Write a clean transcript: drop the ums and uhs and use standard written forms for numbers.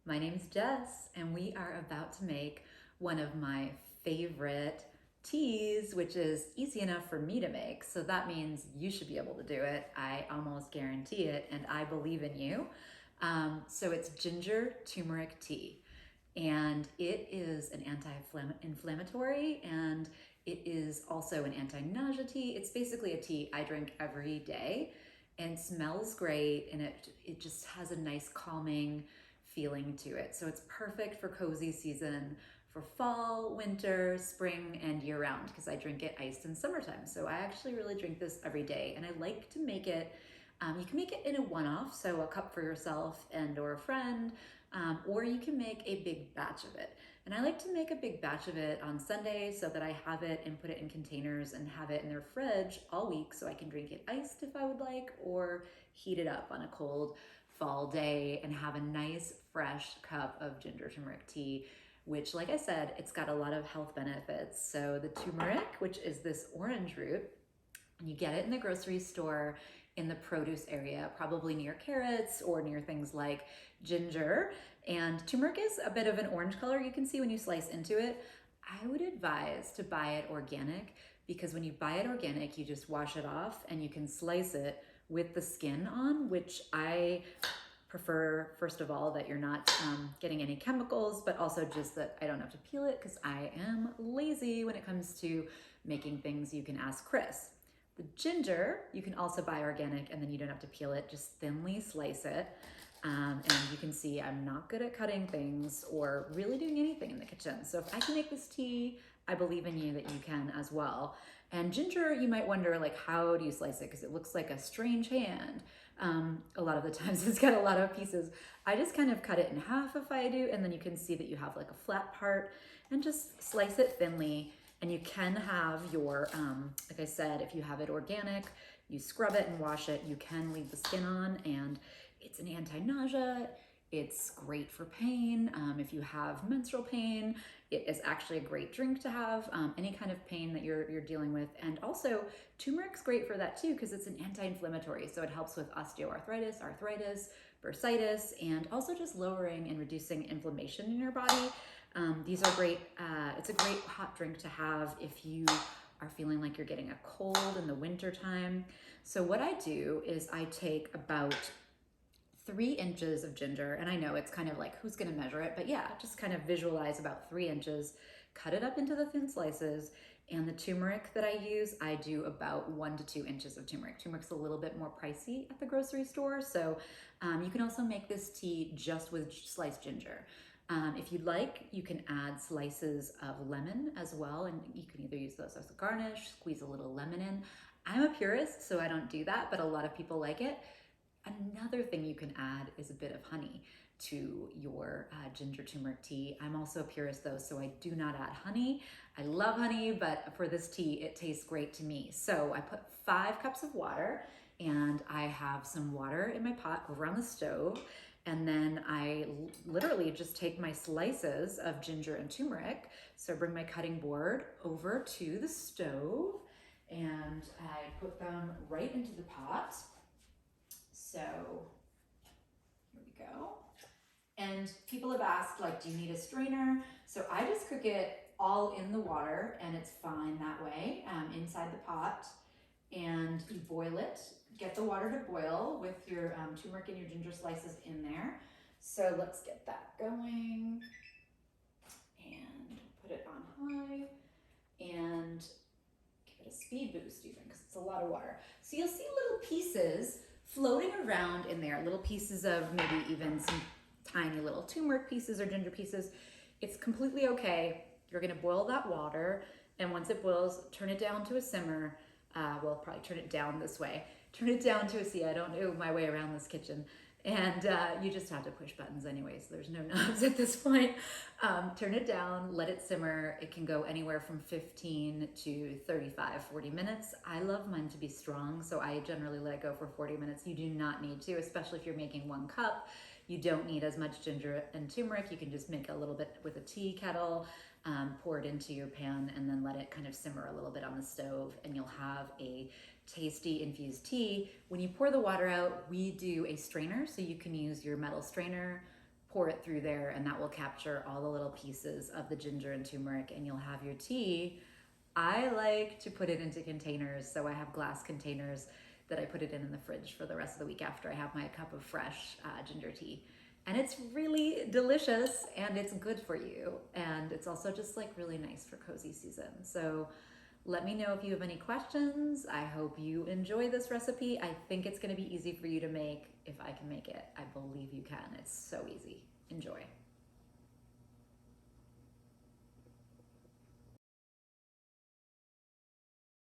My name's Jess, and we are about to make one of my favorite teas, which is easy enough for me to make. So that means you should be able to do it. I almost guarantee it, and I believe in you. So it's ginger turmeric tea, and it is an anti-inflammatory and it is also an anti-nausea tea. It's basically a tea I drink every day and smells great, and it just has a nice calming feeling to it. So it's perfect for cozy season for fall, winter, spring, and year round because I drink it iced in summertime. So I actually really drink this every day, and I like to make it. You can make it in a one-off, so a cup for yourself and or a friend, or you can make a big batch of it. And I like to make a big batch of it on Sunday so that I have it and put it in containers and have it in their fridge all week so I can drink it iced if I would like, or heat it up on a cold fall day and have a nice fresh cup of ginger turmeric tea, which, like I said, it's got a lot of health benefits. So the turmeric, which is this orange root, and you get it in the grocery store in the produce area, probably near carrots or near things like ginger. And turmeric is a bit of an orange color you can see when you slice into it. I would advise to buy it organic because when you buy it organic, you just wash it off and you can slice it with the skin on, which I prefer, first of all, that you're not getting any chemicals, but also just that I don't have to peel it because I am lazy when it comes to making things. You can ask Chris. The ginger, you can also buy organic and then you don't have to peel it, just thinly slice it. And you can see I'm not good at cutting things or really doing anything in the kitchen. So if I can make this tea, I believe in you that you can as well. And ginger, you might wonder, like, how do you slice it? Because it looks like a strange hand. A lot of the times it's got a lot of pieces. I just kind of cut it in half if I do, and then you can see that you have like a flat part and just slice it thinly. And you can have your, like I said, if you have it organic, you scrub it and wash it, you can leave the skin on, and it's an anti-nausea. It's great for pain. If you have menstrual pain, it is actually a great drink to have, any kind of pain that you're dealing with. And also, turmeric's great for that too because it's an anti-inflammatory. So it helps with osteoarthritis, arthritis, bursitis, and also just lowering and reducing inflammation in your body. These are great. It's a great hot drink to have if you are feeling like you're getting a cold in the winter time. So what I do is I take about 3 inches of ginger, and I know it's kind of like, who's going to measure it? But yeah, just kind of visualize about 3 inches, cut it up into the thin slices. And the turmeric that I use, I do about 1 to 2 inches of turmeric. Turmeric's a little bit more pricey at the grocery store, so you can also make this tea just with sliced ginger. If you'd like, you can add slices of lemon as well, and you can either use those as a garnish, squeeze a little lemon in. I'm a purist, so I don't do that, but a lot of people like it. Another thing you can add is a bit of honey to your ginger turmeric tea. I'm also a purist though, so I do not add honey. I love honey, but for this tea, it tastes great to me. So I put 5 cups of water, and I have some water in my pot over on the stove. And then I literally just take my slices of ginger and turmeric. So I bring my cutting board over to the stove and I put them right into the pot. So here we go. And people have asked, like, do you need a strainer? So I just cook it all in the water and it's fine that way, inside the pot. And you boil it, get the water to boil with your turmeric and your ginger slices in there. So let's get that going and put it on high and give it a speed boost even because it's a lot of water. So you'll see little pieces floating around in there, little pieces of maybe even some tiny little turmeric pieces or ginger pieces. It's completely okay. You're gonna boil that water, and once it boils, turn it down to a simmer. Well, probably turn it down this way. Turn it down to a C. I don't know my way around this kitchen. And you just have to push buttons anyway, so there's no knobs at this point. Turn it down, let it simmer. It can go anywhere from 15 to 35, 40 minutes. I love mine to be strong, so I generally let it go for 40 minutes. You do not need to, especially if you're making 1 cup. You don't need as much ginger and turmeric. You can just make a little bit with a tea kettle, pour it into your pan, and then let it kind of simmer a little bit on the stove, and you'll have a tasty infused tea. When you pour the water out, we do a strainer, so you can use your metal strainer, pour it through there, and that will capture all the little pieces of the ginger and turmeric, and you'll have your tea. I like to put it into containers, so I have glass containers that I put it in the fridge for the rest of the week after I have my cup of fresh ginger tea. And it's really delicious, and it's good for you, and it's also just like really nice for cozy season. So let me know if you have any questions. I hope you enjoy this recipe. I think it's going to be easy for you to make. If I can make it, I believe you can. It's so easy. Enjoy.